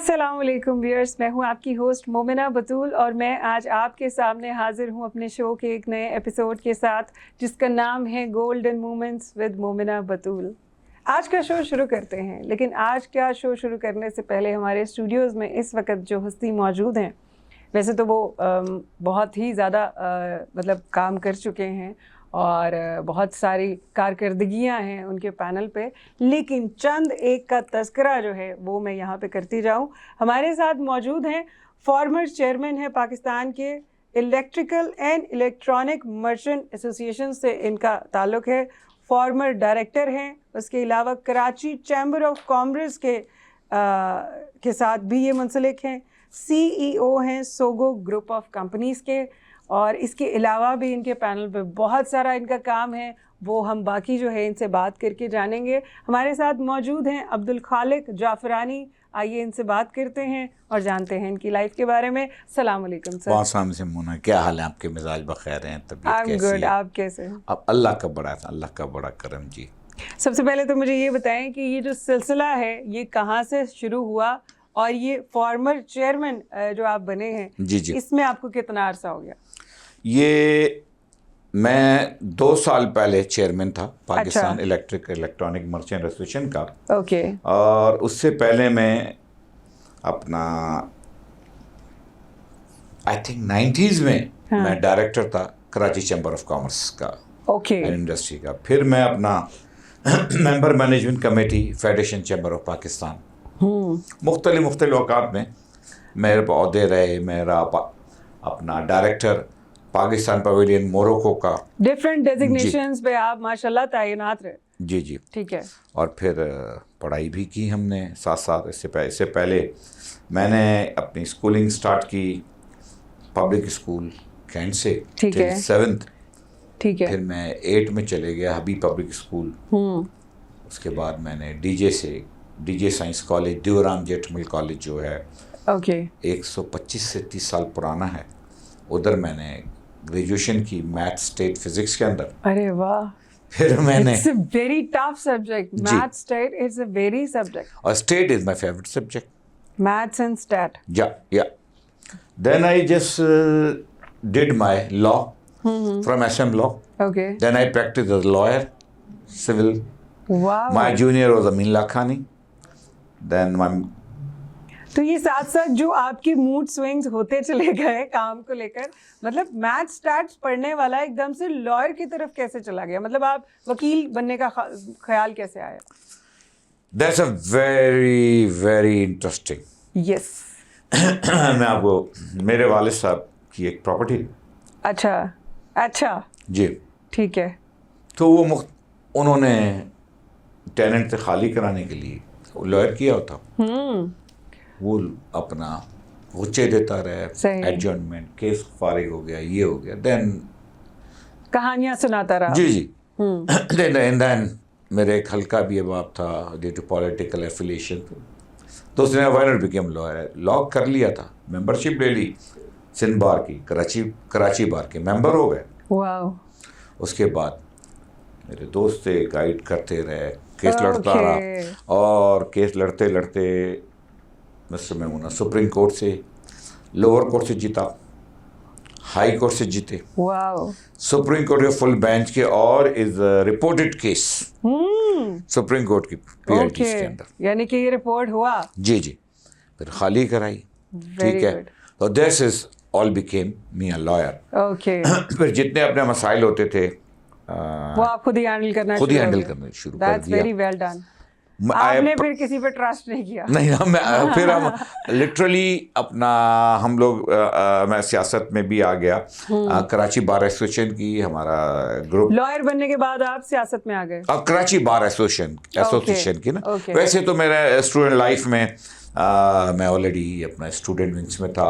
अस्सलाम वालेकुम व्यूअर्स, मैं हूं आपकी होस्ट मोमिना बतूल और मैं आज आपके सामने हाजिर हूं अपने शो के एक नए एपिसोड के साथ जिसका नाम है गोल्डन मोमेंट्स विद मोमिना बतूल। आज का शो शुरू करते हैं, लेकिन आज का शो शुरू करने से पहले हमारे स्टूडियोज़ में इस वक्त जो हस्ती मौजूद हैं, वैसे तो वो बहुत ही ज़्यादा मतलब काम कर चुके हैं और बहुत सारी कारकर्दगियाँ हैं उनके पैनल पे, लेकिन चंद एक का तस्करा जो है वो मैं यहाँ पे करती जाऊँ। हमारे साथ मौजूद हैं फॉर्मर चेयरमैन है पाकिस्तान के electrical and electronic merchant association से इनका ताल्लुक़ है, फॉर्मर डायरेक्टर हैं, उसके अलावा कराची चैम्बर ऑफ कॉमर्स के साथ भी ये मुंसलिक हैं, CEO हैं सोगो ग्रुप ऑफ कंपनीज़ के, और इसके अलावा भी इनके पैनल पे बहुत सारा इनका काम है, वो हम बाकी जो है इनसे बात करके जानेंगे। हमारे साथ मौजूद हैं अब्दुल खालिक जाफरानी, आइए इनसे बात करते हैं और जानते हैं इनकी लाइफ के बारे में। सलाम अलैकुम सर। वालेकुम से मुना, क्या हाल है आपके? मिजाज बखैर हैं? तबीयत कैसी गुड, है? आप कैसे हैं? अब अल्लाह का बड़ा करम जी। सबसे पहले तो मुझे ये बताएं कि ये जो सिलसिला है ये कहाँ से शुरू हुआ और ये फॉर्मर चेयरमैन जो आप बने हैं जी जी, इसमें आपको कितना अरसा हो गया? ये मैं 2 साल पहले चेयरमैन था पाकिस्तान अच्छा। इलेक्ट्रॉनिक मर्चेंट एसोसिएशन का, ओके। और उससे पहले मैं अपना आई थिंक 90s में हाँ। मैं डायरेक्टर था कराची चैम्बर ऑफ कॉमर्स का ओके। एंड इंडस्ट्री का। फिर मैं अपना member management committee federation chamber of Pakistan, मुख्तलिफ औकात में मेरे ओहदे रहे। मेरा अपना डायरेक्टर पाकिस्तान पवेलियन मोरक्को का, डिफरेंट डेजिग्नेशंस पे आप माशाल्लाह तैनात रहे। जी जी। ठीक है। और फिर पढ़ाई भी की हमने साथ साथ। इससे पहले मैंने अपनी स्कूलिंग स्टार्ट की पब्लिक स्कूल कैंट से, ठीक है। 7th। ठीक है। फिर मैं 8 में चले गया हबीब पब्लिक स्कूल। उसके बाद मैंने DJ science college, Devram Jethmal college जो है ओके 125 से 30 साल पुराना है, उधर मैंने ग्रेजुएशन की मैथ स्टेट फिजिक्स के अंदर। अरे वाह। फिर मैंने it's a very tough subject, math stat is a very subject, और stat is my favourite subject, maths and stat. Yeah then I just did my law from SM law. Okay. Then I practice as lawyer civil. वाह। My junior was Amin Lakhani. Then my तो ये साथ साथ जो आपकी mood swings होते चले गए काम को लेकर, मतलब मैथ स्टैट्स पढ़ने वाला एकदम से लॉयर की तरफ कैसे चला गया? मतलब आप वकील बनने का ख्याल कैसे आया? That's a very very interesting. Yes. मैं आपको, मेरे वालिद साहब की एक प्रॉपर्टी। अच्छा जी। ठीक है। तो वो उन्होंने टेनेंट से खाली कराने के लिए लॉयर किया होता, वो अपना हुच्चे देता रहे, एडजॉर्नमेंट, केस फारिग हो गया, ये हो गया, देन कहानियां सुनाता रहा। जी जी। देन मेरे एक हल्का भी अहबाब था ड्यू टू पॉलिटिकल एफिलिएशन, तो उसने वायनर बिकेम लॉयर, लॉ कर लिया था, मेंबरशिप ले ली सिंध बार की, कराची बार के मेंबर हो गए। वाओ। उसके बाद मेरे दोस्त से गाइड करते रहे, केस लड़ता रहा, और केस लड़ते लड़ते मिस्टर मेमुना सुप्रीम कोर्ट से, लोअर कोर्ट से जीता, हाई कोर्ट से जीते, वाओ, सुप्रीम कोर्ट के फुल बेंच के, और is reported case supreme court की PITs के अंदर। यानी कि ये रिपोर्ट हुआ। जी जी। फिर खाली कराई, ठीक है। तो this is all became me a lawyer. Okay. फिर जितने अपने मसाइल होते थे वो आप खुद ही हैंडल करना शुरू कर दिया। That's very well done. आपने फिर किसी पे ट्रस्ट नहीं किया? नहीं, फिर हम लिटरली अपना, हम लोग मैं सियासत में भी आ गया। कराची बार एसोसिएशन की हमारा ग्रुप। लॉयर बनने के बाद आप सियासत में आ गए? कराची बार एसोसिएशन की ना। वैसे तो मेरा स्टूडेंट लाइफ में मैं ऑलरेडी अपना स्टूडेंट विंग्स में था,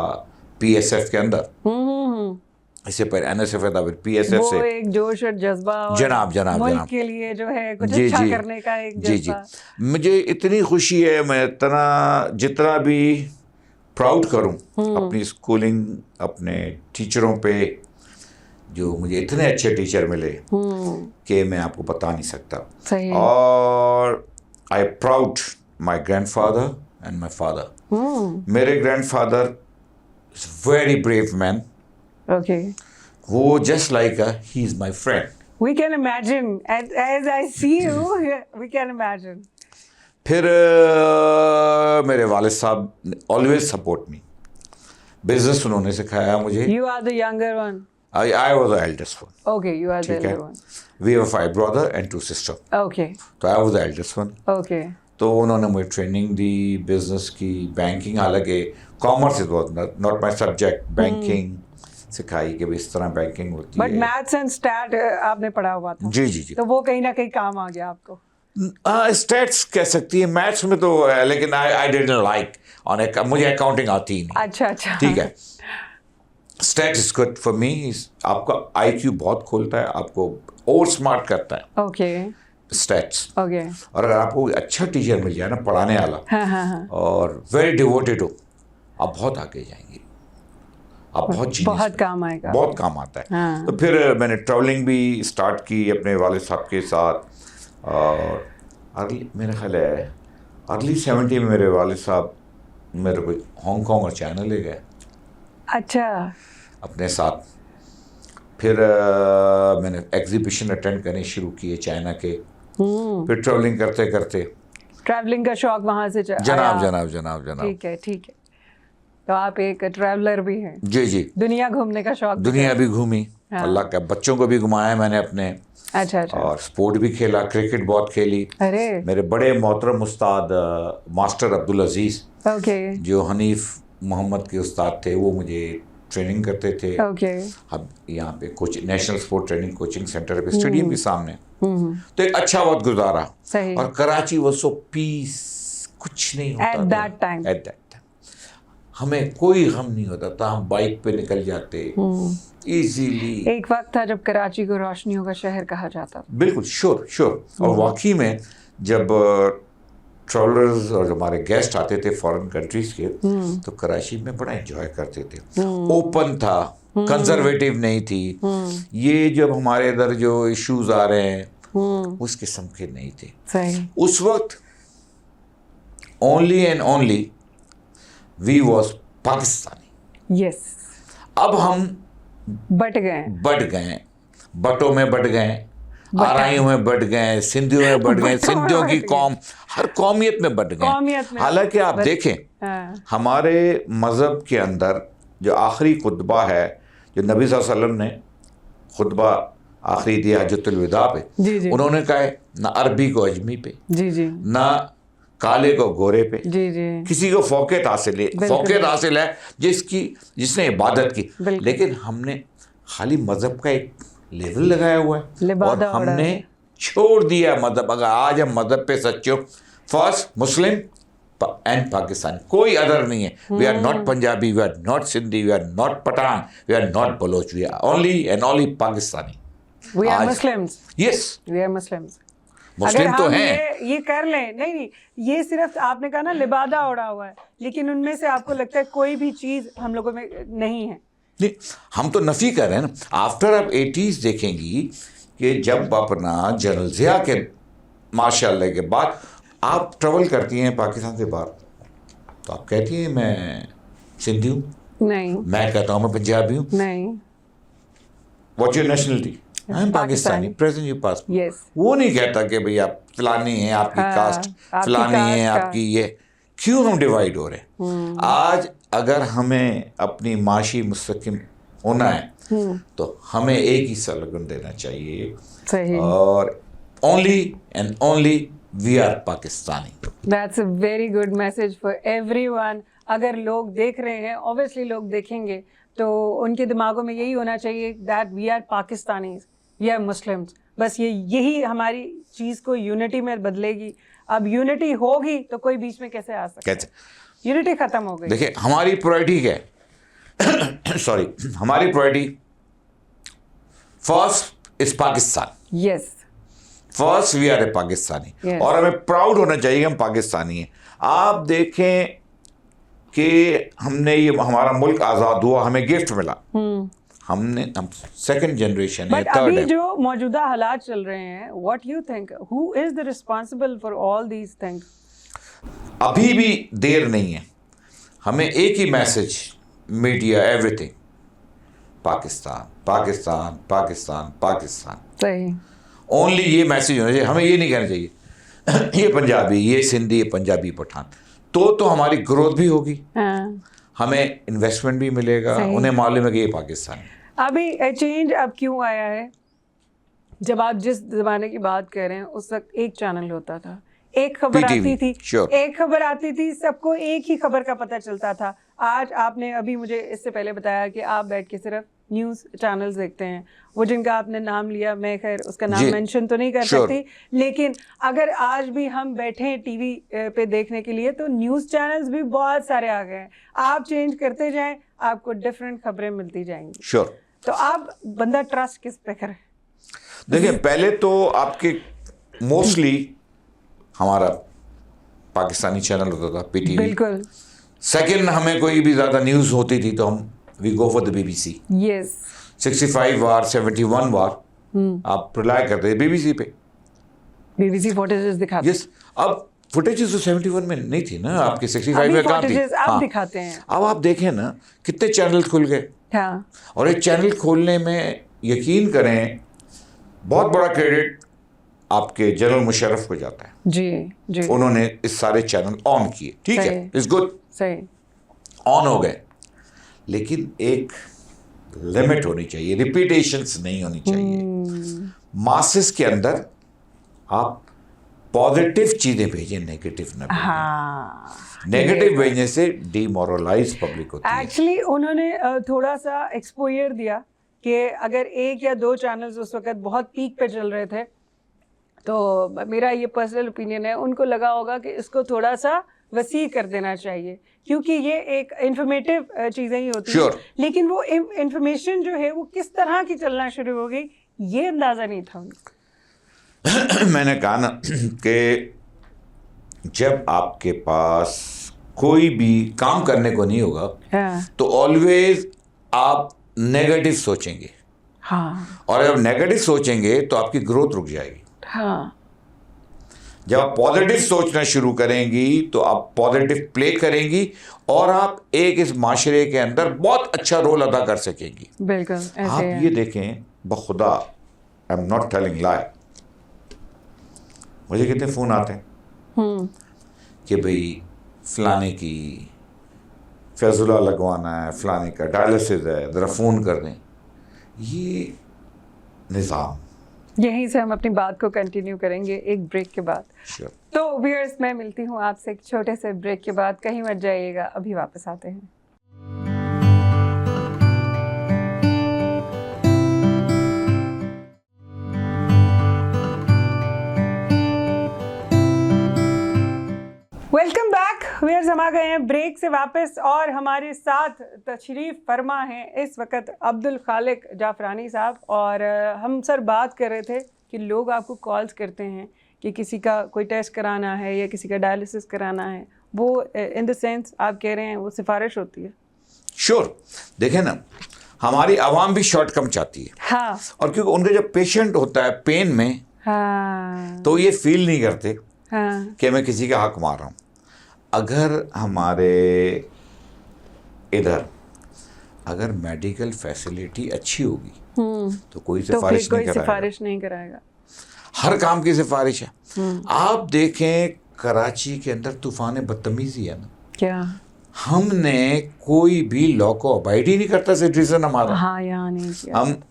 PSF के अंदर। इससे पहले NSF था, फिर PSF से। वो एक जोश और जज्बा, जनाब मुल्क के लिए जो है कुछ अच्छा करने का एक जज्बा। मुझे इतनी खुशी है, मैं जितना भी प्राउड करूं अपनी स्कूलिंग, अपने टीचरों पे, जो मुझे इतने अच्छे टीचर मिले कि मैं आपको बता नहीं सकता। सही। और I proud my grandfather, and my father. मेरे grandfather is very brave man. Okay. वो just like he's my friend. We can imagine. As I see you, we can imagine. फिर मेरे वालिद साहब always support me. Business उन्होंने सिखाया मुझे. You are the younger one. I was the eldest one. Okay, you are the ठीक है. elder one. We have 5 brothers and 2 sisters. Okay. तो I was the eldest one. Okay. तो उन्होंने मुझे training दी business की, बैंकिंग, हालांकि commerce is not my subject, banking सिखाई कि इस तरह बैंकिंग होती बट है. मैथ्स एंड स्टैट आपने पढ़ा हुआ था. जी जी जी. तो वो कहीं ना कहीं काम आ गया आपको. स्टैट्स कह सकती है, मैथ्स में तो लेकिन आई डिडंट लाइक ऑन मुझे अकाउंटिंग आती ही नहीं. अच्छा अच्छा. ठीक है. Stat is good for me. आपका IQ बहुत खोलता है, आपको और स्मार्ट करता है. ओके. स्टैट्स. ओके. और अगर आपको अच्छा टीचर मिल जाए ना पढ़ाने वाला, हाँ. और वेरी डिवोटेड हो, आप बहुत आगे जाएंगे. आप बहुत काम आएगा. बहुत काम आता है. हाँ. तो फिर मैंने ट्रैवलिंग भी स्टार्ट की अपने वालिद साहब के साथ. और मेरा ख्याल है अर्ली 70 में मेरे वालिद साहब मेरे को हांगकांग और चाइना ले गए. अच्छा. अपने साथ. फिर मैंने एग्जीबिशन अटेंड करने शुरू किए चाइना के. फिर ट्रैवलिंग करते करते. ट्रैवलिंग का शौक वहाँ से जनाब. ठीक है. तो आप एक ट्रैवलर भी हैं. जी जी. दुनिया घूमने का शौक. दुनिया भी घूमी. हाँ. अल्लाह का, बच्चों को भी घुमाया मैंने अपने. अच्छा. और स्पोर्ट भी खेला, क्रिकेट बहुत खेली. अरे. मेरे बड़े मोहतरम उस्ताद मास्टर अब्दुल अजीज, ओके, जो हनीफ मोहम्मद के उस्ताद थे, वो मुझे ट्रेनिंग करते थे. ओके. अब यहाँ पे national sport training coaching centre पे, स्टेडियम के सामने. तो एक अच्छा वक्त गुजारा. सही. और कराची वो सो पीस, कुछ नहीं होता एट दैट टाइम. हमें कोई गम नहीं होता था. हम बाइक पे निकल जाते इजीली. एक वक्त था जब कराची को रोशनियों का शहर कहा जाता था. बिल्कुल श्योर. और वाकई में जब ट्रैवलर्स और हमारे गेस्ट आते थे फॉरेन कंट्रीज के, तो कराची में बड़ा एंजॉय करते थे. ओपन था, कंजर्वेटिव नहीं थी. ये जब हमारे इधर जो इश्यूज आ रहे हैं उस किस्म के नहीं थे. सही. उस वक्त only and only we was Pakistani. Yes. अब हम बढ़ गए, बटों में बढ़ गए, आराइयों में बढ़ गए, सिंधियों में बढ़ गए, सिंधियों की कौम, हर कौमियत में बढ़ गए. हालांकि आप देखें, हमारे मज़हब के अंदर जो आखिरी खुतबा है, जो नबी सल्लल्लाहु अलैहि वसल्लम ने खुतबा आखिरी दिया हज्जतुल विदा पे, उन्होंने कहा है ना अरबी को अजमी पे, ना काले को गोरे पे, किसी को फौकियत हासिल है जिसने इबादत की. लेकिन हमने खाली मज़हब का एक लेवल लगाया हुआ है और हमने छोड़ दिया मज़हब. अगर आज हम मज़हब पे सच्चे हो, फर्स्ट मुस्लिम एंड पाकिस्तान, कोई अदर नहीं है. We are not Punjabi, we are not Sindhi, we are not Pathan, we are not Baloch, we are only and only Pakistani. We are Muslims. Yes, we are Muslims. Muslim तो हैं. ये कर लें. नहीं, ये सिर्फ आपने कहा ना लिबादा उड़ा हुआ है, लेकिन उनमें से आपको लगता है कोई भी चीज़ हम लोगों में नहीं है. नहीं, हम तो नफ़ी कर रहे हैं ना. आफ्टर आप 80s देखेंगी कि जब अपना जनरल ज़िया के माशाअल्लाह के बाद आप ट्रैवल करती हैं पाकिस्तान से बाहर, तो आप कहती हैं मैं सिंधी हूँ. नहीं. मैं कहता हूँ मैं पंजाबी हूँ. नहीं. What's your nationality? I am Pakistani. Present your passport. Yes. वो नहीं कहता कि भाई आप फलानी हैं, आपकी कास्ट फलानी है, आपकी ये. क्यों हम डिवाइड हो रहे हैं? आज अगर हमें अपनी माशी मुस्तकिम होना है तो हमें एक ही स्लोगन देना चाहिए. सही. और only and only we are Pakistani. That's a very good message for everyone. अगर लोग देख रहे हैं, ऑब्वियसली लोग देखेंगे, तो उनके दिमागों में यही होना चाहिए that we are Pakistani, we are Muslims. बस यही हमारी चीज़ को यूनिटी में बदलेगी. अब यूनिटी होगी तो कोई बीच में कैसे आ सकता है? यूनिटी खत्म हो गई. देखिए हमारी प्रायोरिटी क्या है? सॉरी, हमारी priority first is Pakistan. Yes. First we are a Pakistani. और हमें प्राउड होना चाहिए हम पाकिस्तानी हैं. आप देखें कि ये हमारा मुल्क आज़ाद हुआ, हमें गिफ्ट मिला. हम सेकंड जनरेशन है, थर्ड है. जो मौजूदा हालात चल रहे हैं, what you think, who is the responsible for all these things? अभी भी देर नहीं है, हमें एक ही message, media everything, Pakistan Pakistan Pakistan Pakistan, सही, ओनली ये मैसेज होना चाहिए। हमें ये नहीं कहना चाहिए ये पंजाबी, ये सिंधी, ये पंजाबी, पठान। तो हमारी ग्रोथ भी होगी, हमें इन्वेस्टमेंट भी मिलेगा, उन्हें मालूम है कि ये पाकिस्तान है। अभी चेंज अब क्यों आया है? जब आप जिस ज़माने की बात कर रहे हैं उस वक्त एक चैनल होता था, एक खबर आती थी, एक खबर आती थी, सबको एक ही खबर का पता चलता था। आज आपने अभी मुझे इससे पहले बताया कि आप बैठ के सिर्फ न्यूज़ चैनल्स देखते हैं, वो जिनका आपने नाम लिया, मैं खैर उसका नाम मेंशन तो नहीं कर सकती, लेकिन अगर आज भी हम बैठे हैं टीवी पे देखने के लिए तो न्यूज़ चैनल्स भी बहुत सारे आ गए हैं। आप चेंज करते जाएं, आपको डिफरेंट खबरें मिलती जाएंगी। श्योर। तो आप बंदा ट्रस्ट किस पे करे? देखिए, पहले तो आपके मोस्टली हमारा पाकिस्तानी चैनल होता था, पीटीवी। बिल्कुल। सेकंड, हमें कोई भी ज़्यादा न्यूज़ होती थी तो हम we go for the BBC. Yes. 65 war, 71 war आप रिलाय करते थे बीबीसी पे। बीबीसी फुटेजेस दिखाते। यस। अब फुटेजेस तो 71 में नहीं थी ना, आपके 65 में कहाँ थी? आप दिखाते हैं। अब आप देखें ना कितने चैनल खुल गए। हाँ। और एक चैनल खोलने में यकीन करें बहुत बड़ा क्रेडिट आपके जनरल मुशर्रफ को जाता है। जी जी। उन्होंने इस सारे चैनल ऑन किए, ठीक है, इट्स गुड, सही, ऑन हो गए, लेकिन एक लिमिट होनी चाहिए, रिपीटेशंस नहीं होनी चाहिए। मासेस के अंदर आप पॉजिटिव चीजें भेजें, नेगेटिव ना भेजें। हाँ, नेगेटिव भेजने से डिमोरलाइज पब्लिक होती है। एक्चुअली उन्होंने थोड़ा सा एक्सपोजर दिया कि अगर एक या दो चैनल्स उस वक्त बहुत पीक पे चल रहे थे, तो मेरा ये पर्सनल ओपिनियन है, उनको लगा होगा कि इसको थोड़ा सा वसी कर देना चाहिए, क्योंकि ये एक इंफॉर्मेटिव चीज़ें ही होती हैं। लेकिन वो इंफॉर्मेशन जो है वो किस तरह की चलना शुरू हो गई, ये अंदाज़ा नहीं था उनको। मैंने कहा ना कि जब आपके पास कोई भी काम करने को नहीं होगा, हाँ। तो ऑलवेज आप नेगेटिव सोचेंगे। हाँ। और जब नेगेटिव सोचेंगे तो आपकी ग्रोथ रुक जाएगी। हाँ। जब आप पॉजिटिव सोचना शुरू करेंगी तो आप पॉजिटिव प्ले करेंगी और आप एक इस माशरे के अंदर बहुत अच्छा रोल अदा कर सकेंगी। बिल्कुल ऐसे आप है। ये देखें, बखुदा, I am not telling lie, मुझे कितने फ़ोन आते हैं कि भाई फलाने की फैजुला लगवाना है, फलाने का डायलिसिस है, ज़रा फ़ोन कर दें। ये निज़ाम, यहीं से हम अपनी बात को कंटिन्यू करेंगे एक ब्रेक के बाद। तो व्यूअर्स, मैं मिलती हूँ आपसे एक छोटे से ब्रेक के बाद, कहीं मत जाइएगा, अभी वापस आते हैं। वेलकम बैक व्यूअर्स, हम आ गए हैं ब्रेक से वापस और हमारे साथ तशरीफ़ फरमा हैं इस वक्त अब्दुल खालिक जाफरानी साहब। और हम सर बात कर रहे थे कि लोग आपको कॉल्स करते हैं कि किसी का कोई टेस्ट कराना है या किसी का डायलिसिस कराना है, वो इन द सेंस आप कह रहे हैं वो सिफारिश होती है। श्योर। देखें ना, हमारी आवाम भी शॉर्ट कम चाहती है। हाँ। और क्योंकि उनका जब पेशेंट होता है पेन में, हाँ, तो ये फील नहीं करते हाँ, कि मैं किसी का हक मार रहा हूँ। अगर हमारे इधर अगर मेडिकल फैसिलिटी अच्छी होगी तो कोई सिफारिश तो नहीं कराएगा। सिफारिश नहीं कराएगा। हर काम की सिफारिश है। आप देखें कराची के अंदर तूफान बदतमीजी है ना, क्या हमने कोई भी लॉ को अबाइड ही नहीं करता सिटीजन हमारा। हाँ, यहाँ नहीं किया। हम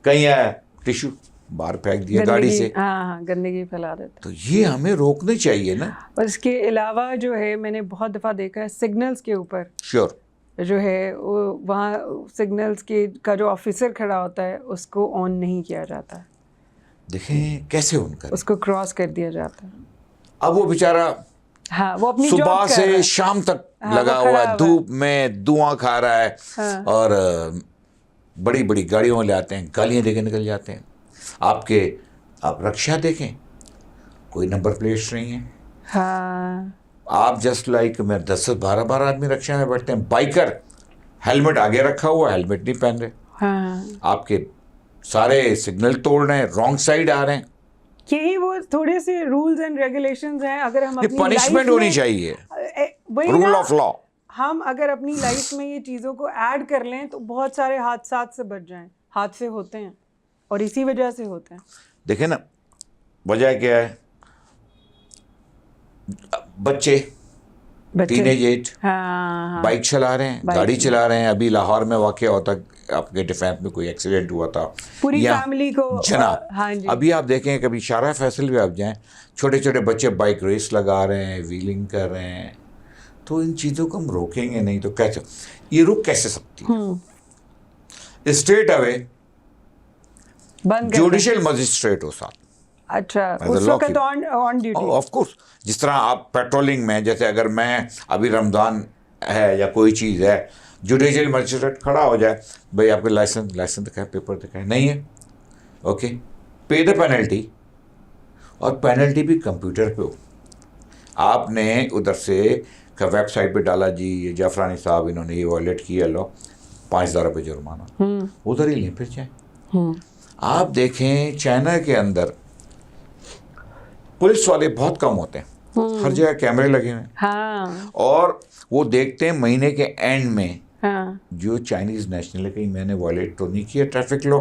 कहीं आया टिश्यू बाहर फेंक दिया गाड़ी से, हाँ, गंदगी फैला देते। तो ये हमें रोकने चाहिए ना। और इसके अलावा जो है मैंने बहुत दफ़ा देखा है सिग्नल्स के ऊपर, श्योर, जो है वो वहाँ सिग्नल्स के का जो ऑफिसर खड़ा होता है उसको ऑन नहीं किया जाता, देखें कैसे उनका उसको क्रॉस कर दिया जाता है। अब वो बेचारा हाँ, वो अपनी सुबह जॉब कर रहा से है। शाम तक हाँ, लगा वो हुआ खड़ा है, धूप में धुआं खा रहा है। हाँ। और बड़ी बड़ी गाड़ियों में ले आते हैं, गालियाँ देके निकल जाते हैं। आपके आप रक्षा देखें, कोई नंबर प्लेट्स नहीं है। हाँ, आप जस्ट लाइक मैं 10-12 आदमी रक्षा में बैठते हैं, बाइकर हेलमेट आगे रखा हुआ, हेलमेट नहीं पहन रहे। हाँ, आपके सारे सिग्नल तोड़ रहे हैं, रॉन्ग साइड आ रहे हैं। यही वो थोड़े से रूल्स एंड रेगुलेशंस हैं। अगर हम अपनी पनिशमेंट होनी चाहिए, रूल ऑफ लॉ। हम अगर अपनी लाइफ में ये चीज़ों को ऐड कर लें तो बहुत सारे हादसा से बच जाएं। हादसे होते हैं और इसी वजह से होते हैं। देखिए ना, वजह क्या है, बच्चे टीनेज एज, हाँ, बाइक चला रहे हैं, गाड़ी चला रहे हैं। अभी लाहौर में वाकया होता, आपके डिफेंस में कोई एक्सीडेंट हुआ था, पूरी फैमिली को जनाब। हाँ जी। अभी आप देखें, कभी शारा फैसल भी आप जाएं, छोटे छोटे बच्चे बाइक रेस लगा रहे हैं, व्हीलिंग कर रहे हैं। तो इन चीज़ों को हम रोकेंगे नहीं तो कैसे, ये रुक कैसे सकती है? स्ट्रेट अवे जुडिशियल मजिस्ट्रेट हो साथ। अच्छा, उस वक्त ऑन ड्यूटी। ऑफ कोर्स, जिस तरह आप पेट्रोलिंग में, जैसे अगर मैं अभी रमज़ान है या कोई चीज़ है, जुडिशियल मजिस्ट्रेट खड़ा हो जाए, भाई आपके लाइसेंस दिखाए, पेपर दिखाए, नहीं है, ओके, पे द पेनल्टी। और पेनल्टी भी कंप्यूटर पे हो। आपने उधर से वेबसाइट पे डाला, जी ये जाफरानी साहब इन्होंने ये वॉयलेट किया, लो 5,000 रुपये जुर्माना, उधर ही लें फिर जाए। आप देखें चाइना के अंदर पुलिस वाले बहुत कम होते हैं, हर जगह कैमरे लगे हुए हैं। हाँ। और वो देखते हैं महीने के एंड में, हाँ। जो चाइनीज़ नेशनल है, कहीं मैंने वॉयलेट तो नहीं किया ट्रैफिक लॉ,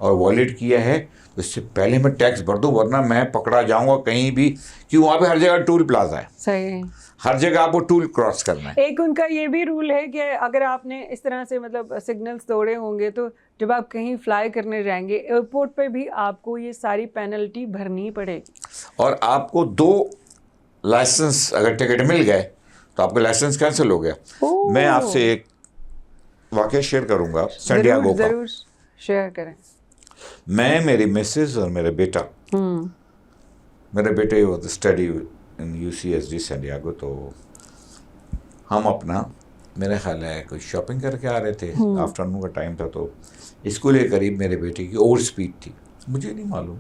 और वॉयलेट किया है तो इससे पहले मैं टैक्स भर दूँ, वरना मैं पकड़ा जाऊंगा कहीं भी, कि वहाँ पे हर जगह टूल प्लाजा है। सही, हर जगह आपको टूल क्रॉस करना है। एक उनका ये भी रूल है कि अगर आपने इस तरह से मतलब सिग्नल्स तोड़े होंगे तो जब आप कहीं फ्लाई करने जाएंगे एयरपोर्ट पे भी आपको ये सारी पेनल्टी भरनी पड़ेगी। और आपको 2 लाइसेंस अगर टिकट मिल गए तो आपका लाइसेंस कैंसिल हो गया। मैं आपसे एक वाकया शेयर करूंगा सैंटियागो का। जरूर शेयर करें। मैं, मेरी मिसेज और मेरा बेटा, मेरे बेटे वो स्टडी इन UCSD सैंटियागो, तो हम अपना, मेरा ख्याल है कोई शॉपिंग करके आ रहे थे, आफ्टरनून का टाइम था, तो स्कूल के करीब मेरे बेटे की ओवर स्पीड थी, मुझे नहीं मालूम,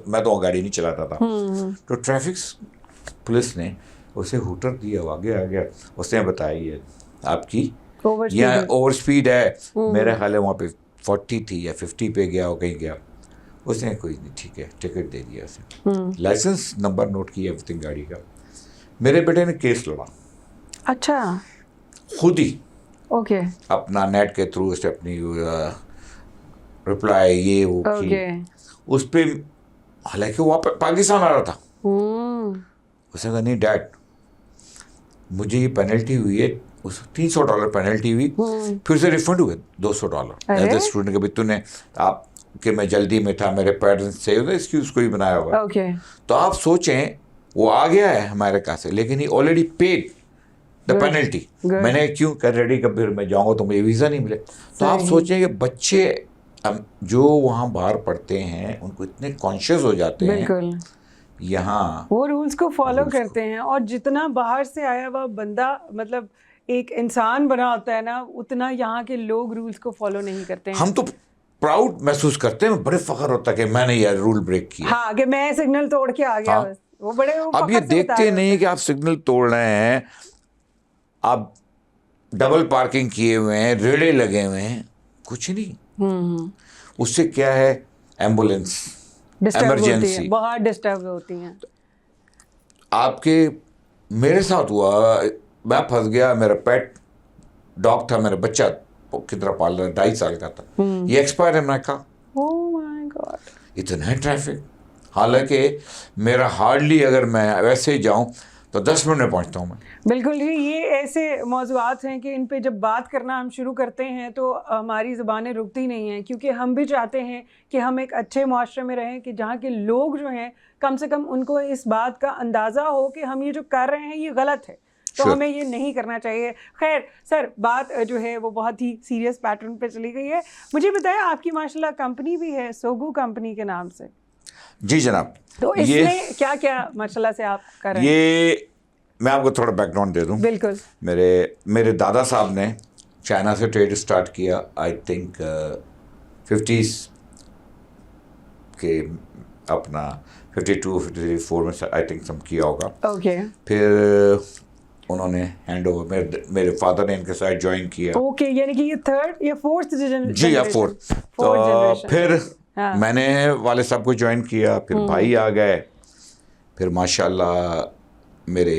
मैं तो गाड़ी नहीं चलाता था। तो ट्रैफिक पुलिस ने उसे हूटर दिया, वो आगे आ गया, उसने बताया ये आपकी यहाँ ओवर स्पीड है। मेरे ख्याल है वहाँ पे 40 थी या 50 पे गया, वो कहीं गया, उसने कोई नहीं, ठीक है, टिकट दे दिया उसे, लाइसेंस नंबर नोट किया, एवरीथिंग गाड़ी का। मेरे बेटे ने केस लड़ा। अच्छा, खुद ही ओके, अपना नेट के थ्रू से अपनी रिप्लाई ये वो की उस पे, हालांकि वो पाकिस्तान आ रहा था। उसने कहा नहीं डैड, मुझे ये पेनल्टी हुई है, उस $300 पेनल्टी हुई, फिर से रिफंड हुए $200 एज ए स्टूडेंट। कभी तूने आप कि मैं जल्दी में था, मेरे पेरेंट्स से, एक्सक्यूज को ही बनाया होगा। तो आप सोचें, वो आ गया है अमेरिका से, लेकिन ही ऑलरेडी पेड द पेनल्टी। मैंने क्यों कर रेडी, कभी मैं जाऊंगा तो मुझे वीज़ा नहीं मिले। तो आप सोचें कि बच्चे जो वहाँ बाहर पढ़ते हैं उनको इतने कॉन्शियस हो जाते हैं, यहाँ वो रूल्स को फॉलो करते हैं। और जितना बाहर से आया हुआ बंदा मतलब एक इंसान बना होता है ना, उतना यहाँ के लोग रूल्स को फॉलो नहीं करते हैं। हम तो प्राउड महसूस करते हैं, बड़े फख्र होता है कि मैंने यार रूल ब्रेक किया। हाँ, कि मैं सिग्नल तोड़ के आ गया। हाँ। बस वो बड़े अब ये देखते नहीं कि आप सिग्नल तोड़ रहे हैं, आप डबल पार्किंग किए हुए हैं, रेड़े लगे हुए हैं, कुछ नहीं। उससे क्या है, एम्बुलेंस, इमरजेंसी बहुत डिस्टर्ब होती हैं। आपके, मेरे साथ हुआ, मैं फंस गया, मेरा पेट डॉग था, मेरा बच्चा कितना पाल रहा, 2.5 साल का था, ये एक्सपायर है। मैं कहा ओह माय गॉड, इतना है ट्रैफिक। हालांकि मेरा हार्डली, अगर मैं वैसे ही जाऊं तो 10 मिनट में पहुंचता हूं मैं। बिल्कुल ही, ये ऐसे मौज़ूआत हैं कि इन पे जब बात करना हम शुरू करते हैं तो हमारी ज़बानें रुकती नहीं हैं, क्योंकि हम भी चाहते हैं कि हम एक अच्छे मुआशरे में रहें, कि जहाँ के लोग जो हैं कम से कम उनको इस बात का अंदाज़ा हो कि हम ये जो कर रहे हैं ये गलत है, तो हमें ये नहीं करना चाहिए। खैर सर, बात जो है वो बहुत ही सीरियस पैटर्न पे चली गई है। मुझे बताया, आपकी माशाल्लाह कंपनी भी है, सोगू कंपनी के नाम से। जी जनाब। तो इसमें क्या क्या माशाल्लाह से आप कर रहे हैं? ये मैं आपको थोड़ा बैकग्राउंड दे दूं। बिल्कुल। मेरे दादा साहब ने चाइना से ट्रेड स्टार्ट किया, आई थिंक 50s के, अपना 52-54 में आई थिंक सम किया होगा। ओके। फिर उन्होंने हैंड ओवर, मेरे फादर ने इनके साथ ज्वाइन किया। ओके, यानी कि ये 3rd या 4th जनरेशन? जी, या 4th। तो फिर हाँ। मैंने वाले साहब को ज्वाइन किया, फिर भाई आ गए, फिर माशाल्लाह मेरे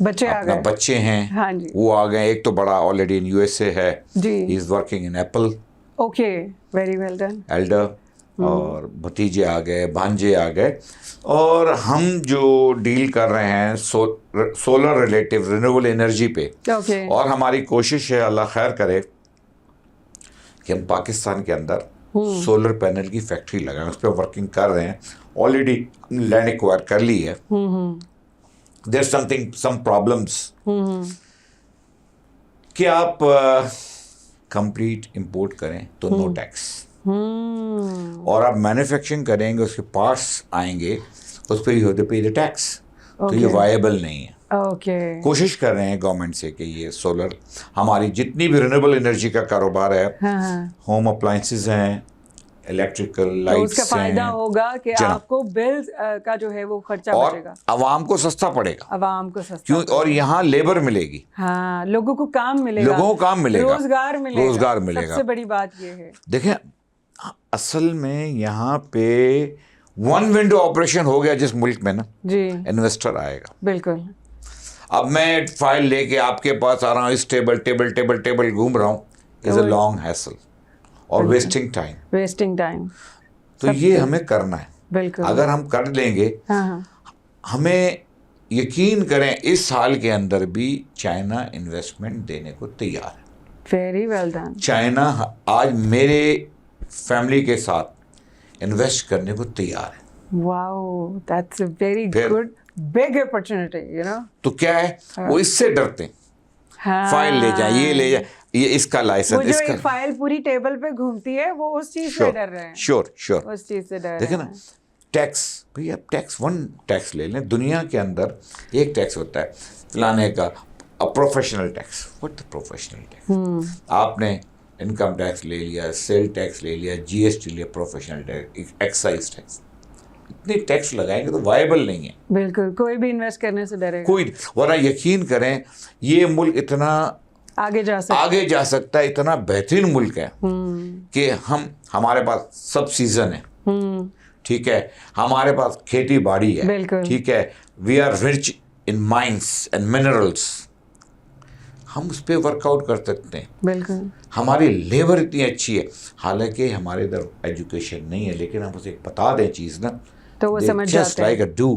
बच्चे आ अपना गए। बच्चे हैं, हाँ जी। वो आ गए। एक तो बड़ा ऑलरेडी इन यूएसए है, जी। He is working in Apple, okay, very well done. Elder. और भतीजे आ गए, भांजे आ गए। और हम जो डील कर रहे हैं सोलर रिलेटिव रिन्यूएबल एनर्जी पे, ओके। और हमारी कोशिश है, अल्लाह खैर करे, कि हम पाकिस्तान के अंदर सोलर पैनल की फैक्ट्री लगाएं। उस पर वर्किंग कर रहे हैं, ऑलरेडी लैंड एक्वायर कर ली है। देयर समथिंग सम प्रॉब्लम्स कि आप कंप्लीट इंपोर्ट करें तो नो टैक्स, और आप मैन्युफैक्चरिंग करेंगे, उसके पार्ट्स आएंगे, उस पर यू हैव टू पे द टैक्स। तो ये वायबल नहीं है। ओके। कोशिश कर रहे हैं गवर्नमेंट से कि ये सोलर, हमारी जितनी भी रिन्यूएबल एनर्जी का कारोबार है, होम अप्लायंसेस हैं, इलेक्ट्रिकल तो लाइट्स उसका फायदा हैं, होगा कि जनाब। आपको बिल्स का जो है वो खर्चा और बचेगा, आवाम को सस्ता पड़ेगा, आवाम को सस्ता क्यों, और यहाँ लेबर मिलेगी, हाँ, लोगों को काम मिलेगा, लोगों को काम मिलेगा, रोजगार मिलेगा, रोजगार मिलेगा। सबसे बड़ी बात ये है। देखें, असल में यहाँ पे वन विंडो ऑपरेशन हो गया जिस मुल्क में ना, जी इन्वेस्टर आएगा। बिल्कुल। अब मैं फाइल लेके आपके पास आ रहा हूँ, इस टेबल घूम रहा हूँ, इज अ लॉन्ग हैसल और वेस्टिंग टाइम। तो ये हमें करना है। बिल्कुल। अगर हम कर लेंगे, हमें यकीन करें, इस साल के अंदर भी चाइना इन्वेस्टमेंट देने को तैयार है। Very well done. चाइना आज मेरे फैमिली के साथ इन्वेस्ट करने को तैयार है। वाओ, दैट्स अ वेरी फिर- good big opportunity, you know. तो क्या है, वो इससे डरते हैं, हाँ, फाइल ले जाए, ये ले जाए, ये इसका वो लाइसेंस, जो इसका। एक फाइल पूरी टेबल पे घूमती है, वो उस चीज से डर रहे हैं। श्योर उस चीज से डर देखे रहे ना, हैं। टैक्स, भैया टैक्स, वन टैक्स ले लें। दुनिया के अंदर एक टैक्स होता है फलाने का, professional tax. What the professional tax? आपने इनकम टैक्स ले लिया, सेल टैक्स ले लिया, जीएसटी लिया, प्रोफेशनल टैक्स, एक्साइज टैक्स, इतने टैक्स लगाएंगे तो वायबल नहीं है। बिल्कुल, कोई भी इन्वेस्ट करने से डरेगा। कोई, वरना यकीन करें, ये मुल्क इतना आगे जा सकता है, इतना बेहतरीन मुल्क है कि हमारे पास सब सीजन है, ठीक है, हमारे पास खेती बाड़ी है, बिल्कुल। ठीक है, we are rich in mines and minerals, हम उस पर वर्कआउट कर सकते हैं। बिल्कुल। हमारी लेबर इतनी अच्छी है, हालांकि हमारे इधर एजुकेशन नहीं है, लेकिन हम उसे बता दें चीज़ ना, तो वो समझ जाते हैं। Like a do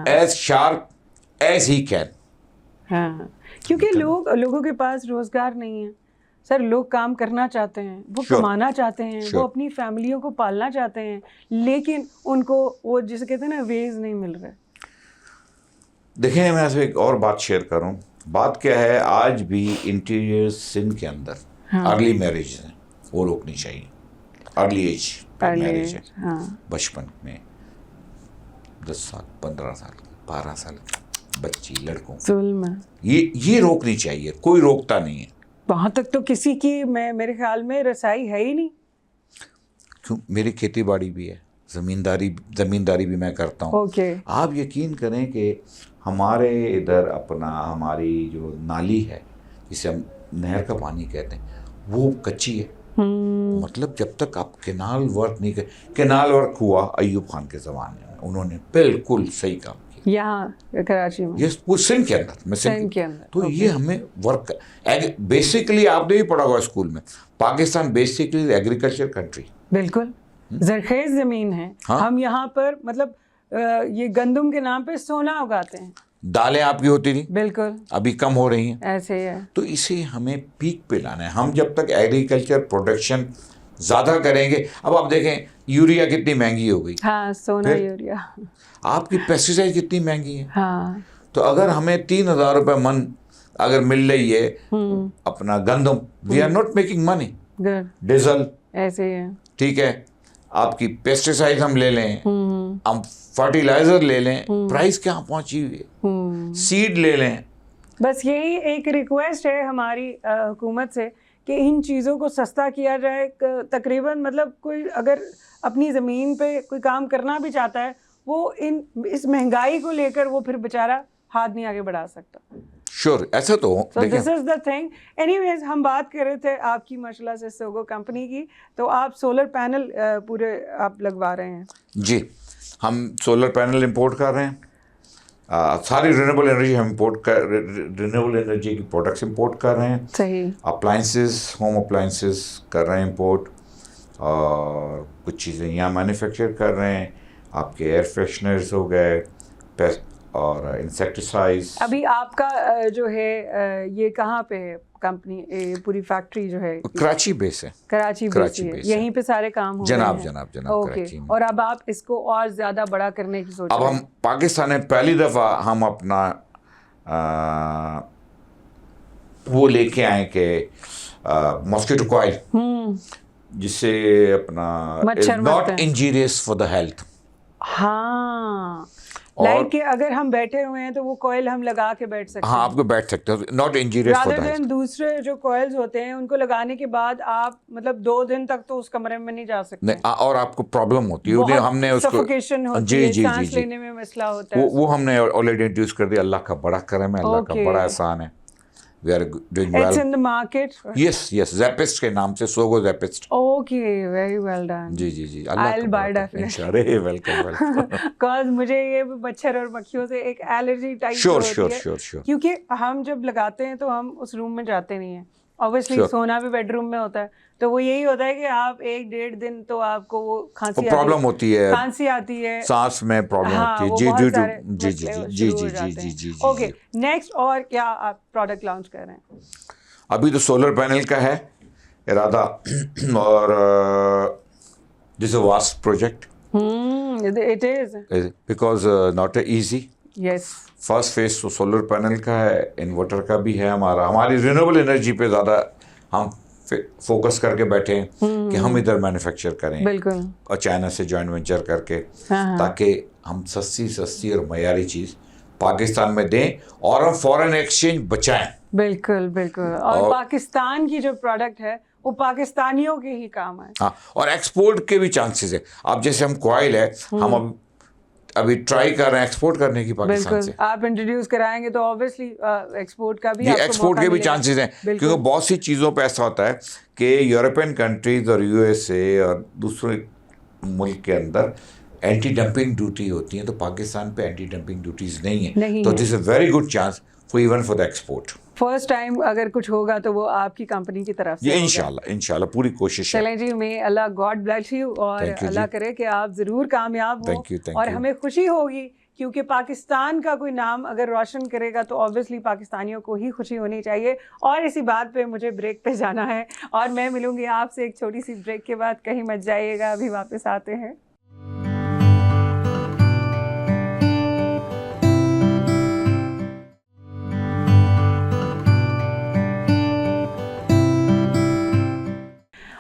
as sharp as he can. हाँ, क्योंकि लोगों के पास रोजगार नहीं है सर। लोग काम करना चाहते हैं, वो कमाना चाहते हैं, वो अपनी फैमिलियों को पालना चाहते हैं, लेकिन उनको वो जिसे कहते हैं ना, वेज नहीं मिल रहे। देखिए, मैं आपसे एक और बात शेयर करूं। बात क्या है, आज भी इंटीरियर सिंध के अंदर अर्ली मैरिज है, वो रोकनी चाहिए। अर्ली एज मैरिज है, बचपन में 10 साल, 15 साल, 12 साल बच्ची, लड़कों, ये रोकनी चाहिए। कोई रोकता नहीं है। वहां तक तो किसी की मेरे ख्याल में रसाई है ही नहीं। क्यों? मेरी खेती बाड़ी भी है, ज़मींदारी भी मैं करता हूँ। आप यकीन करें कि हमारे इधर हमारी जो नाली है, जिसे हम नहर का पानी कहते हैं, वो कच्ची है। मतलब जब तक आप केनाल वर्क नहीं कर, केनाल वर्क हुआ अयूब खान के ज़माने में, उन्होंने बिल्कुल सही काम किया यहाँ कराची में, ये वो सिंध के अंदर, सिंध के अंदर। तो ये हमें वर्क, बेसिकली आपने भी पढ़ा होगा स्कूल में, पाकिस्तान बेसिकली एग्रीकल्चर कंट्री। बिल्कुल, जरखेज ज़मीन है। हम यहाँ पर मतलब ये गंदम के नाम पे सोना उगाते हैं। दालें आपकी होती थी, बिल्कुल, अभी कम हो रही हैं, ऐसे ही है। तो इसे हमें पीक पे लाना है। हम जब तक एग्रीकल्चर प्रोडक्शन ज़्यादा करेंगे, अब आप देखें यूरिया कितनी महंगी हो गई। हाँ, सोना यूरिया। आपकी पेस्टिसाइड कितनी महंगी है। हाँ, तो अगर हमें 3,000 रुपये मन अगर मिल रही है अपना गंदम, we are not making money. Diesel ऐसे ही है, ठीक है, आपकी पेस्टिसाइड हम ले लें, हम फर्टिलाइजर ले लें, प्राइस क्या पहुंची हुई है, सीड ले लें। बस यही एक रिक्वेस्ट है हमारी हुकूमत से कि इन चीज़ों को सस्ता किया जाए। तकरीबन मतलब कोई अगर अपनी ज़मीन पे कोई काम करना भी चाहता है, वो इस महंगाई को लेकर वो फिर बेचारा हाथ नहीं आगे बढ़ा सकता। श्योर ऐसा तो So देखिए this is the thing. Anyways, हम बात कर रहे थे आपकी माशाल्लाह से सोगो कंपनी की, तो आप सोलर पैनल पूरे आप लगवा रहे हैं। जी, हम सोलर पैनल इंपोर्ट कर रहे हैं, सारी रिन्यूएबल एनर्जी हम रिन्यूएबल एनर्जी की प्रोडक्ट्स इंपोर्ट कर रहे हैं। सही। अप्लाइंसेस, होम अप्लाइंसेस कर रहे हैं इंपोर्ट, और कुछ चीज़ें यहाँ मैन्युफैक्चर कर रहे हैं। आपके एयर फ्रेशनर्स हो गए, पेस्ट और इंसेक्टिसाइड्स। अभी आपका जो है ये कहाँ पे है कंपनी, पूरी फैक्ट्री जो है? कराची बेस है। कराची बेस है, यहीं पे सारे काम हो रहे हैं। जनाब ओके। कराची में। और अब आप इसको और ज़्यादा बड़ा करने की सोच अब रहे हम हैं? पाकिस्तान में पहली दफ़ा हम अपना वो लेके आए कि मॉस्किटो कॉइल, जिससे अपना मच्छर नॉट मरते हैं। Injurious for the health. हाँ, और- लाइक कि अगर हम बैठे हुए हैं तो वो कॉइल हम लगा के बैठ सकते हाँ, हैं। आपको बैठ सकते हो, not injurious for rather the then health. दूसरे जो कॉइल्स होते हैं उनको लगाने के बाद आप मतलब 2 दिन तक तो उस कमरे में नहीं जा सकते। नहीं, और आपको प्रॉब्लम होती है, बहुत हमने उसको सफोकेशन होती जी है, जी जी सांस जी लेने में मसला होता है। वो हमने ऑलरेडी इंट्रोड्यूस कर दिया। अल्लाह का बड़ा करम है, अल्लाह का Okay. बड़ा एहसान है। We are doing its well. In the market. Yes, Zepist के नाम से, सोगो Zepist. Okay, very well done. जी I'll buy definitely. इंशाल्लाह, वेलकम Cause मुझे ये मच्छर और मक्खियों से एक एलर्जी टाइप Sure, होती sure, है। sure, sure. क्योंकि हम जब लगाते हैं तो हम उस रूम में जाते नहीं हैं। Obviously Sure. सोना भी बेडरूम में होता है, तो वो यही होता है कि आप 1-1.5 दिन तो आपको वो खांसी आती प्रॉब्लम होती है, खांसी आती है, सांस में प्रॉब्लम हाँ, होती वो है। जी बहुत जी सारे जी जी मसले जी शुरू हो जी जाते जी हैं। जी जी ओके, नेक्स्ट और क्या आप प्रोडक्ट लॉन्च कर रहे हैं? अभी तो सोलर पैनल का है इरादा, और this a vast project it is because not easy. Yes. First phase तो सोलर पैनल का है, इन्वर्टर का भी है हमारी रिन्यूएबल एनर्जी पे ज़्यादा हम फोकस करके बैठे हैं कि हम इधर मैन्युफैक्चर करें, बिल्कुल। और चाइना से जॉइंट वेंचर करके, हाँ। ताकि हम सस्ती और मयारी चीज़ पाकिस्तान में दें और हम फॉरेन एक्सचेंज बचाएं। बिल्कुल बिल्कुल। और पाकिस्तान की जो प्रोडक्ट है वो पाकिस्तानियों के ही काम है। हाँ, और एक्सपोर्ट के भी चांसेस है। अब जैसे हम कॉइल है, हम अभी ट्राई कर रहे हैं एक्सपोर्ट करने की पाकिस्तान से। आप इंट्रोड्यूस कराएंगे तो ऑब्वियसली एक्सपोर्ट का भी ये आपको एक्सपोर्ट मौका के भी मिलेगा। चांसेस हैं, बिल्कुल। क्योंकि बहुत सी चीज़ों पे ऐसा होता है कि यूरोपियन कंट्रीज और यूएसए और दूसरे मुल्क के अंदर एंटी डंपिंग ड्यूटी होती है, तो पाकिस्तान पे एंटी डंपिंग ड्यूटीज नहीं है, तो this is a very good chance for even for the export. First time अगर कुछ होगा तो वो आपकी कंपनी की तरफ से ये होगा। इंशाल्लाह पूरी कोशिश है। चलें जी, मैं अल्लाह गॉड ब्लेस यू, और Thank you अल्लाह जी। करे कि आप ज़रूर कामयाब हो। Thank you, thank और you. हमें खुशी होगी क्योंकि पाकिस्तान का कोई नाम अगर रोशन करेगा तो ऑब्वियसली पाकिस्तानियों को ही खुशी होनी चाहिए। और इसी बात पे मुझे ब्रेक पे जाना है, और मैं मिलूंगी आपसे एक छोटी सी ब्रेक के बाद। कहीं मत जाइएगा, अभी वापस आते हैं।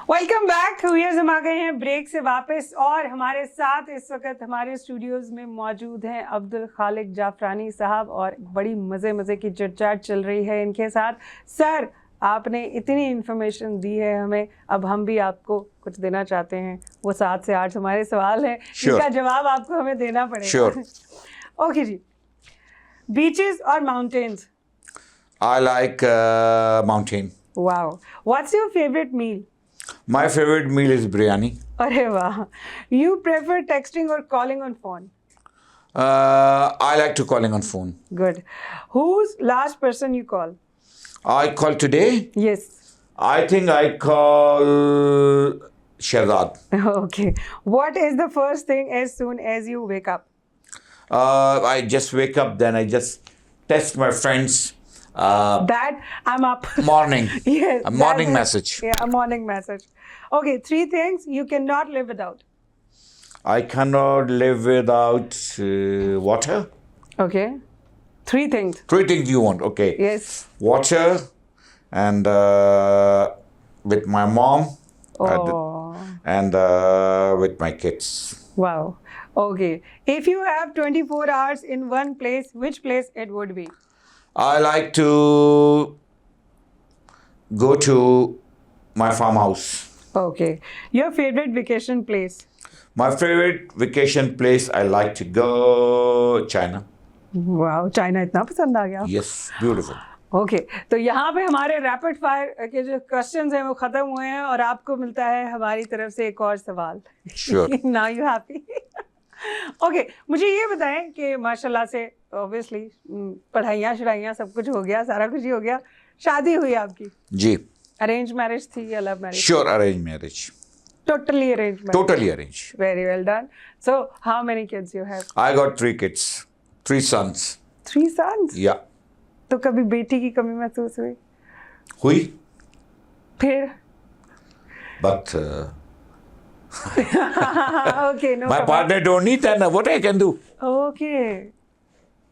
Welcome back. हम आ गए हैं ब्रेक से वापस, और हमारे साथ इस वक्त हमारे स्टूडियोज में मौजूद हैं अब्दुल खालिक जाफरानी साहब, और बड़ी मज़े की चिटचाट चल रही है इनके साथ। सर, आपने इतनी इन्फॉर्मेशन दी है हमें, अब हम भी आपको कुछ देना चाहते हैं। वो 7 से 8 हमारे सवाल हैं, जिनका जवाब आपको हमें देना पड़ेगा। श्योर। ओके जी, बीचेस और mountains? I like mountain. Wow. What's your favourite meal? My favorite meal is biryani. अरे वाह। You prefer texting or calling on phone? I like to calling on phone. Good. Who's last person you call? I call today. Yes. I think I call Shehzad. Okay. What is the first thing as soon as you wake up? I just wake up, then I just text my friends. That I'm up. Morning. Yes. A morning that is- message. Yeah, a morning message. Okay, 3 things you cannot live without. I cannot live without water. Okay. 3 things. 3 things you want, okay. Yes. Water, and with my mom, Oh. and with my kids. Wow. Okay. If you have 24 hours in one place, which place it would be? I like to go to my farmhouse. Okay. Your favorite vacation place? My favorite vacation place, I like to go China. Wow, China इतना पसंद आ गया? Yes, beautiful. Okay तो यहाँ पे हमारे rapid fire के जो questions हैं वो खत्म हुए हैं और आपको मिलता है हमारी तरफ से एक और सवाल। Sure. Now you happy? Okay मुझे ये बताएं कि माशाल्लाह से ऑब्वियसली पढ़ाइयाँ शढ़ाइयाँ सब कुछ हो गया, सारा कुछ ही हो गया, शादी हुई आपकी? जी। अरेंज मैरिज थी या love marriage? Sure arrange marriage. Totally arranged marriage. Totally arranged. Very well done. So, how many kids you have? I got 3 kids, 3 sons. 3 sons? Yeah. तो कभी बेटी की कमी महसूस हुई? हुई, फिर? but Okay, no my comment. partner don't need that. What I can do? Okay.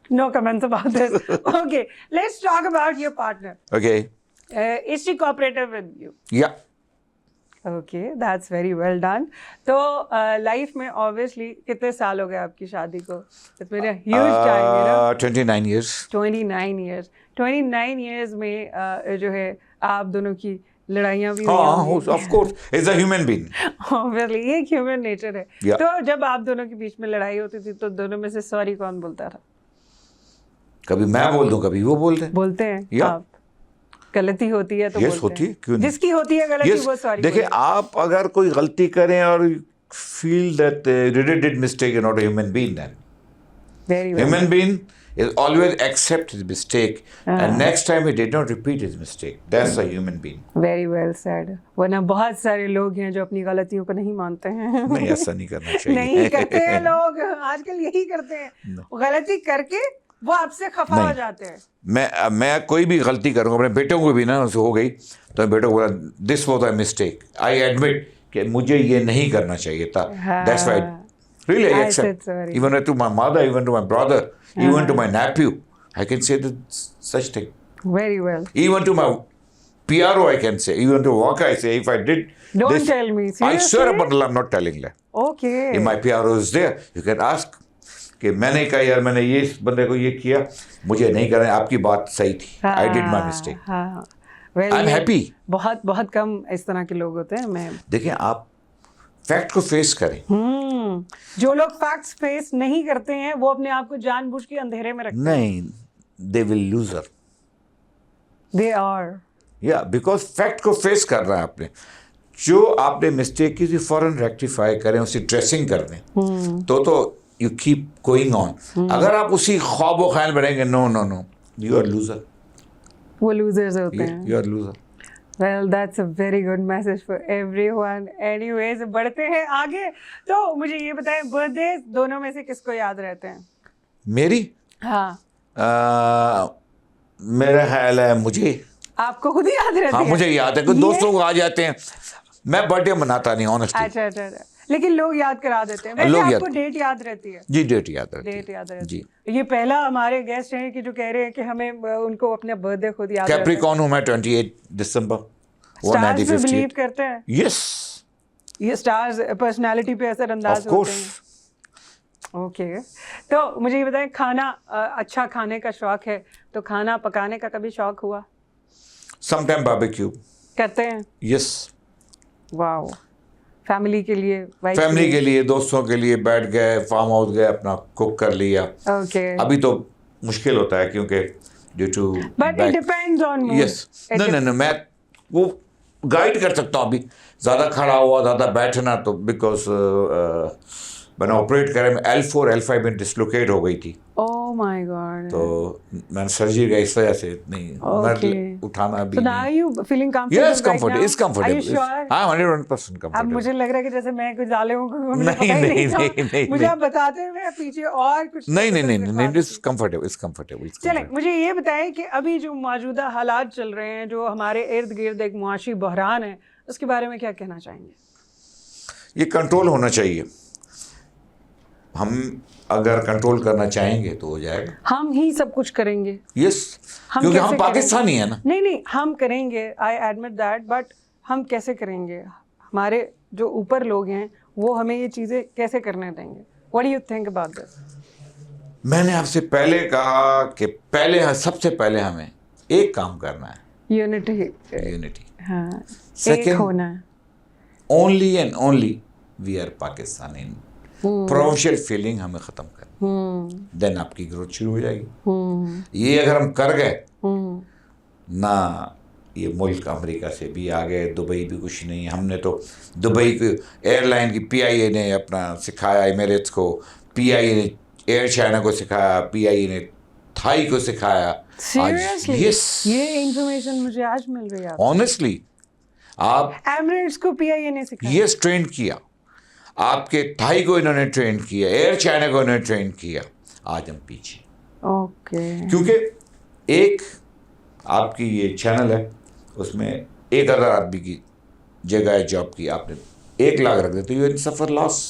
No comments about this. Okay, let's talk about your partner. Okay. Is she cooperative with you? Yeah. Okay, that's very well done. तो life में obviously कितने साल हो गए आपकी शादी को? It's been a huge time, you know. 29 years. 29 years. 29 years में जो है आप दोनों की लड़ाइयाँ भी हुई हाँ, होंगी। of course. It's a human being. Obviously, ये एक ह्यूमन नेचर है। Yeah. तो जब आप दोनों के बीच में लड़ाई होती थी तो दोनों में से सॉरी कौन बोलता था? कभी मैं बोल दूं, कभी वो बोल दें। बोलते हैं Yeah. आप? गलती होती है तो Yes, बोलते होती है, हैं। क्यों नहीं? जिसकी होती है गलती Yes. वो सॉरी देखिए, आप अगर कोई गलती करें और feel that you did mistake, you're not a human being then. Very well Human being is always accept his mistake and next time he did not repeat his mistake. That's a human being. Very well said. वरना बहुत सारे लोग हैं जो अपनी गलतियों को नहीं मानते हैं। नहीं, ऐसा नहीं करना चाहिए। नहीं करते हैं लोग, आजकल यही करते हैं। गलती करके वो आपसे खफा हो जाते हैं। मैं कोई भी गलती करूँगा, अपने बेटों को भी ना उससे हो गई तो मैं बेटों को बोला this was a mistake, I admit कि मुझे ये नहीं करना चाहिए था। That's why really I I said except sorry. Even to my mother, even to my brother, even to my nephew I can say such thing. Very well. Even to my PRO I can say, even to work I say, if I did Don't this, tell me. I swear Seriously? upon Allah I'm not telling lie. Okay. If my PRO is there, you can ask कि मैंने कहा यार मैंने ये इस बंदे को ये किया, मुझे नहीं करना, आपकी बात सही थी, I did my mistake. हाँ, well, I'm happy. बहुत बहुत कम इस तरह के लोग होते हैं। मैं देखिए आप फैक्ट को फेस करें। जो लोग फैक्ट्स फेस नहीं करते हैं वो अपने आप को जानबूझ के अंधेरे में रखते नहीं, they will loser. हैं। They are. या बिकॉज फैक्ट को फेस कर रहा है आपने, जो आपने मिस्टेक की थी फौरन रेक्टिफाई करें, उसी ड्रेसिंग कर दें, तो यू कीप गोइंग ऑन। अगर आप उसी ख्वाब व ख्याल में रहेंगे, no no no, you are loser, वो लूजर्स होते हैं। You are loser. Well, that's a very good message for everyone. Anyways, बढ़ते हैं आगे। तो मुझे ये बताएं, बर्थडे दोनों में से किसको याद रहते हैं? मेरी हाँ, मेरा ख्याल है मुझे, आपको खुद ही याद रहती हाँ है? मुझे याद है कि ये- दोस्तों को आ जाते हैं, मैं बर्थडे मनाता नहीं ऑनेस्टली। अच्छा अच्छा अच्छा, लेकिन लोग याद करा देते हैं। वैसे लोग याद- आपको डेट याद रहती है? जी डेट याद रहती डेट याद है रहती जी। है। ये पहला हमारे गेस्ट हैं कि जो कह रहे हैं कि हमें उनको अपना बर्थडे खुद याद रहता है। कैप्रिकॉन हूँ मैं, 28 दिसंबर स्टार्स पे बिलीव 1958। करते हैं? यस, ये स्टार्स पर्सनालिटी पे असर अंदाज ऑफ होते कोर्स। हैं। ओके, तो मुझे ये बताएं, खाना अच्छा खाने का शौक है, तो खाना पकाने का कभी शौक हुआ? Sometime barbecue. करते हैं? यस, वाओ, फैमिली के लिए, वाइफ फैमिली के लिए, दोस्तों के लिए बैठ गए, फार्म हाउस गए, अपना कुक कर लिया। ओके, अभी तो मुश्किल होता है क्योंकि due to but it depends on mood. Yes, नहीं मैं वो गाइड कर सकता हूँ। अभी ज़्यादा खड़ा हुआ, ज़्यादा बैठना, तो बिकॉज मैंने ऑपरेट करे में L4 L5 में डिसलोकेट हो गई थी, ओह माय गॉड। तो मैंने सर्जरी का इस वजह से नहीं Okay. मैं उठाना भी So now नहीं। you feeling comfortable Yes, right comfortable. now? It's comfortable. Are you sure? I'm 100% अब comfortable. मुझे लग रहा है कि जैसे मैं कुछ डाले हूँ, मुझे नहीं, पता ही नहीं, था। नहीं, मुझे नहीं। आप बताते हुए पीछे और कुछ नहीं, it's comfortable, it's comfortable. चलें, मुझे ये बताएं कि अभी जो मौजूदा हालात चल रहे हैं, जो हमारे इर्द गिर्द एक मुआशी बहरान है, उसके बारे में क्या कहना चाहेंगे? ये कंट्रोल होना चाहिए। हम अगर कंट्रोल करना चाहेंगे तो हो जाएगा। हम ही सब कुछ करेंगे। यस, क्योंकि कैसे हम पाकिस्तानी है ना। नहीं, हम करेंगे, आई एडमिट दैट, बट हम कैसे करेंगे? हमारे जो ऊपर लोग हैं वो हमें ये चीज़ें कैसे करने देंगे? What do you think about this? मैंने आपसे पहले कहा कि सबसे पहले हमें एक काम करना है, यूनिटी। यूनिटी। हाँ, एक Second, होना है। Only and only we are Pakistani. Provincial feeling हमें ख़त्म करनी, देन आपकी ग्रोथ शुरू हो जाएगी। ये अगर हम कर गए ना ये मुल्क अमेरिका से भी आ गए, दुबई भी कुछ नहीं। हमने तो दुबई की एयरलाइन की पीआईए ने अपना सिखाया, एमिरेट्स को पीआईए ने एयर चाइना को सिखाया, पीआईए ने थाई को सिखाया। सीरियसली यस, ये इंफॉर्मेशन मुझे आज मिल रही है। ऑनेस्टली आप एमिरेट्स को पीआईए ने सिखाया। यस, ट्रेन किया, आपके थाई को इन्होंने ट्रेन किया, एयर चाइना को इन्होंने ट्रेन किया। आज हम पीछे, ओके। क्योंकि एक आपकी ये चैनल है, उसमें 1000 आदमी की जगह है जॉब की, आपने 1 लाख रख देते, यू सफर लॉस।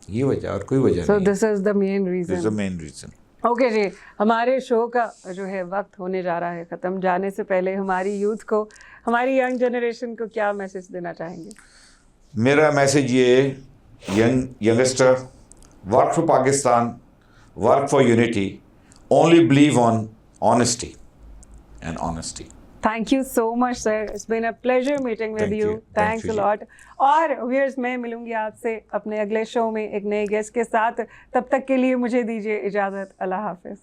ये वजह और कोई वजह सो नहीं। This is the main this is the reason. Main reason. Okay जी, हमारे शो का जो है वक्त होने जा रहा है ख़त्म। जाने से पहले हमारी यूथ को, हमारी यंग जनरेशन को क्या मैसेज देना चाहेंगे? मेरा मैसेज ये है, youngster, work for Pakistan, work for unity, only believe on honesty and honesty. Thank you so much sir, it's been a pleasure meeting with Thank you. you. Thank thanks you a जी। Lot. और viewers, मैं मिलूंगी आपसे अपने अगले show में एक नए गेस्ट के साथ। तब तक के लिए मुझे दीजिए इजाज़त। अल्लाह हाफिज़।